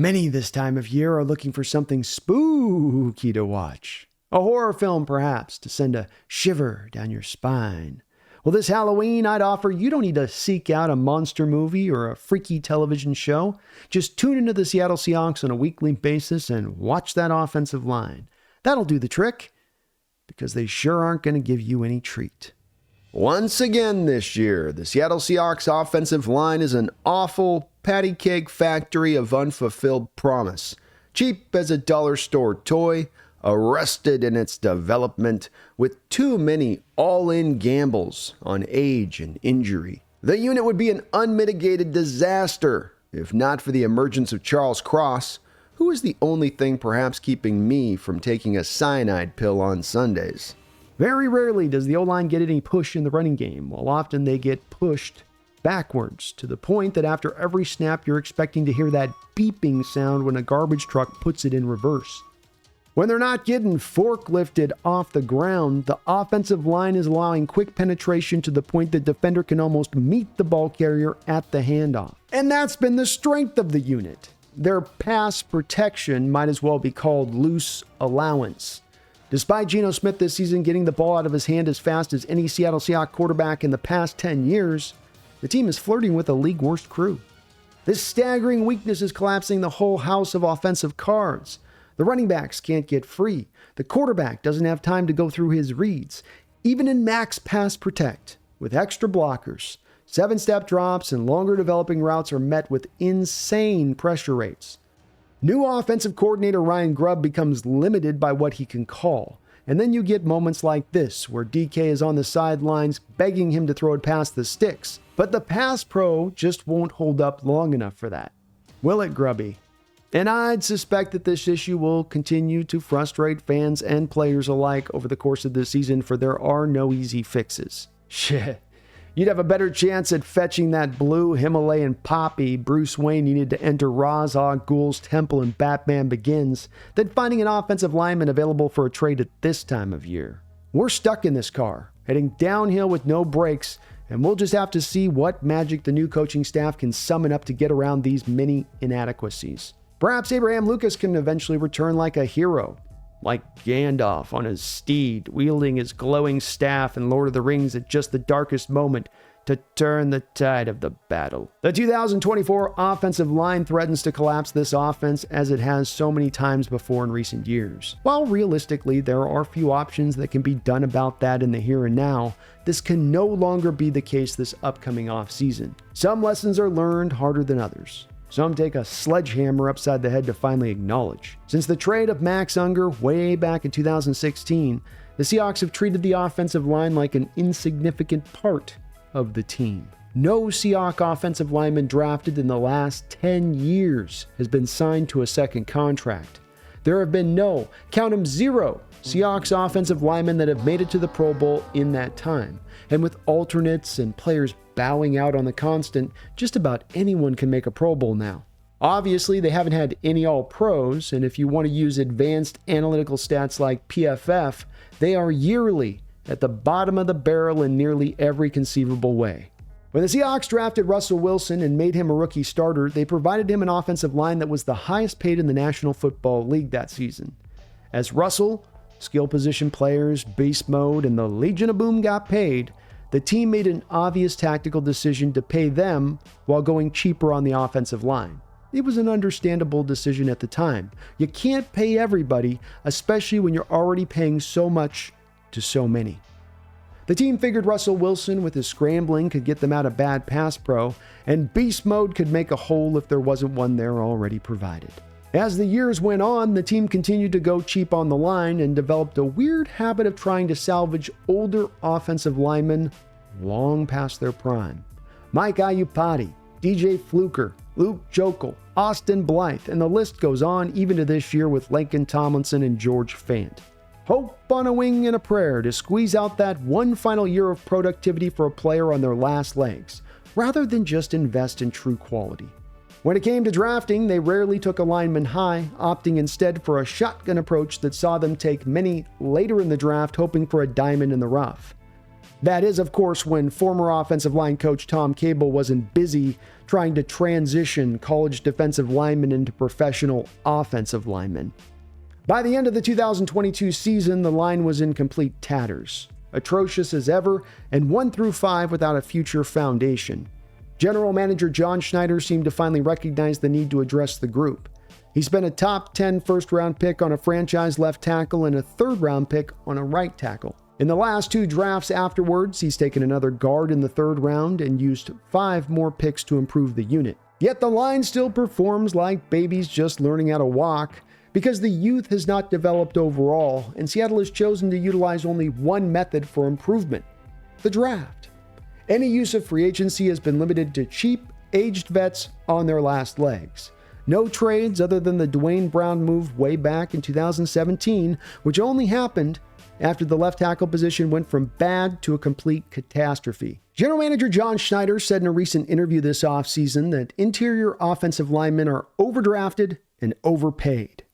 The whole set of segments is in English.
Many this time of year are looking for something spooky to watch. A horror film, perhaps, to send a shiver down your spine. Well, this Halloween, I'd offer you don't need to seek out a monster movie or a freaky television show. Just tune into the Seattle Seahawks on a weekly basis and watch that offensive line. That'll do the trick, because they sure aren't going to give you any treat. Once again this year, the Seattle Seahawks offensive line is an awful patty cake factory of unfulfilled promise. Cheap as a dollar store toy, arrested in its development, with too many all-in gambles on age and injury. The unit would be an unmitigated disaster if not for the emergence of Charles Cross, who is the only thing perhaps keeping me from taking a cyanide pill on Sundays. Very rarely does the O-line get any push in the running game, while often they get pushed backwards to the point that after every snap you're expecting to hear that beeping sound when a garbage truck puts it in reverse. When they're not getting forklifted off the ground, the offensive line is allowing quick penetration to the point the defender can almost meet the ball carrier at the handoff. And that's been the strength of the unit. Their pass protection might as well be called loose allowance. Despite Geno Smith this season getting the ball out of his hand as fast as any Seattle Seahawks quarterback in the past 10 years, the team is flirting with a league worst crew. This staggering weakness is collapsing the whole house of offensive cards. The running backs can't get free. The quarterback doesn't have time to go through his reads. Even in max pass protect, with extra blockers, 7-step drops and longer developing routes are met with insane pressure rates. New offensive coordinator Ryan Grubb becomes limited by what he can call. And then you get moments like this, where DK is on the sidelines begging him to throw it past the sticks. But the pass pro just won't hold up long enough for that. Will it, Grubby? And I'd suspect that this issue will continue to frustrate fans and players alike over the course of this season, for there are no easy fixes. Shit. You'd have a better chance at fetching that blue Himalayan poppy Bruce Wayne needed to enter Ra's al Ghul's temple in Batman Begins than finding an offensive lineman available for a trade at this time of year. We're stuck in this car, heading downhill with no brakes, and we'll just have to see what magic the new coaching staff can summon up to get around these many inadequacies. Perhaps Abraham Lucas can eventually return like a hero, like Gandalf on his steed, wielding his glowing staff in Lord of the Rings at just the darkest moment to turn the tide of the battle. The 2024 offensive line threatens to collapse this offense as it has so many times before in recent years. While realistically there are few options that can be done about that in the here and now, this can no longer be the case this upcoming offseason. Some lessons are learned harder than others. Some take a sledgehammer upside the head to finally acknowledge. Since the trade of Max Unger way back in 2016, the Seahawks have treated the offensive line like an insignificant part of the team. No Seahawks offensive lineman drafted in the last 10 years has been signed to a second contract. There have been no, count them, 0 Seahawks offensive linemen that have made it to the Pro Bowl in that time. And with alternates and players bowing out on the constant, just about anyone can make a Pro Bowl now. Obviously, they haven't had any All-Pros, and if you want to use advanced analytical stats like PFF, they are yearly at the bottom of the barrel in nearly every conceivable way. When the Seahawks drafted Russell Wilson and made him a rookie starter, they provided him an offensive line that was the highest paid in the National Football League that season. As Russell, skill position players, beast mode, and the Legion of Boom got paid, the team made an obvious tactical decision to pay them while going cheaper on the offensive line. It was an understandable decision at the time. You can't pay everybody, especially when you're already paying so much to so many. The team figured Russell Wilson with his scrambling could get them out of bad pass pro, and beast mode could make a hole if there wasn't one there already provided. As the years went on, the team continued to go cheap on the line and developed a weird habit of trying to salvage older offensive linemen long past their prime. Mike Iupati, DJ Fluker, Luke Jokel, Austin Blythe, and the list goes on even to this year with Laken Tomlinson and George Fant. Hope on a wing and a prayer to squeeze out that one final year of productivity for a player on their last legs, rather than just invest in true quality. When it came to drafting, they rarely took a lineman high, opting instead for a shotgun approach that saw them take many later in the draft, hoping for a diamond in the rough. That is, of course, when former offensive line coach Tom Cable wasn't busy trying to transition college defensive linemen into professional offensive linemen. By the end of the 2022 season, the line was in complete tatters, atrocious as ever, and 1 through 5 without a future foundation. General manager John Schneider seemed to finally recognize the need to address the group. He spent a top 10 first-round pick on a franchise left tackle and a third-round pick on a right tackle. In the last 2 drafts afterwards, he's taken another guard in the 3rd round and used 5 more picks to improve the unit. Yet the line still performs like babies just learning how to walk because the youth has not developed overall, and Seattle has chosen to utilize only one method for improvement: the draft. Any use of free agency has been limited to cheap, aged vets on their last legs. No trades other than the Dwayne Brown move way back in 2017, which only happened after the left tackle position went from bad to a complete catastrophe. General manager John Schneider said in a recent interview this offseason that interior offensive linemen are overdrafted and overpaid.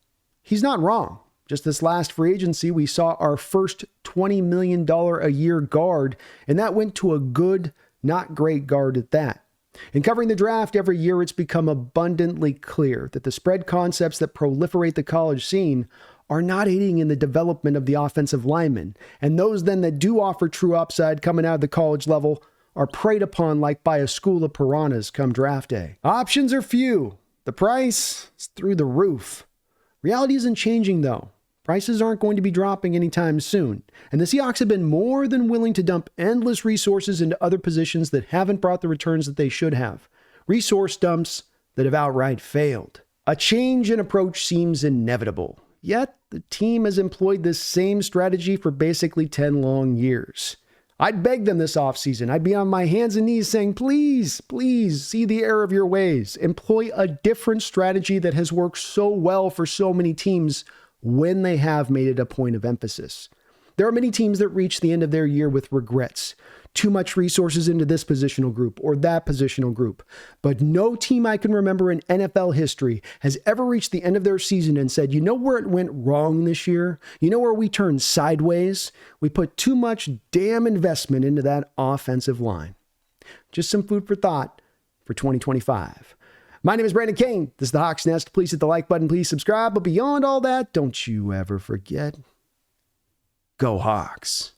He's not wrong. Just this last free agency, we saw our first $20 million a year guard, and that went to a good, not great guard at that. In covering the draft every year, it's become abundantly clear that the spread concepts that proliferate the college scene are not aiding in the development of the offensive lineman, and those then that do offer true upside coming out of the college level are preyed upon like by a school of piranhas come draft day. Options are few. The price is through the roof. Reality isn't changing though. Prices aren't going to be dropping anytime soon, and the Seahawks have been more than willing to dump endless resources into other positions that haven't brought the returns that they should have. Resource dumps that have outright failed. A change in approach seems inevitable, yet the team has employed this same strategy for basically 10 long years. I'd beg them this offseason. I'd be on my hands and knees saying, please, please see the error of your ways. Employ a different strategy that has worked so well for so many teams when they have made it a point of emphasis. There are many teams that reach the end of their year with regrets. Too much resources into this positional group or that positional group. But no team I can remember in NFL history has ever reached the end of their season and said, you know where it went wrong this year? You know where we turned sideways? We put too much damn investment into that offensive line. Just some food for thought for 2025. My name is Brandon Kane. This is the Hawks Nest. Please hit the like button. Please subscribe. But beyond all that, don't you ever forget, go Hawks.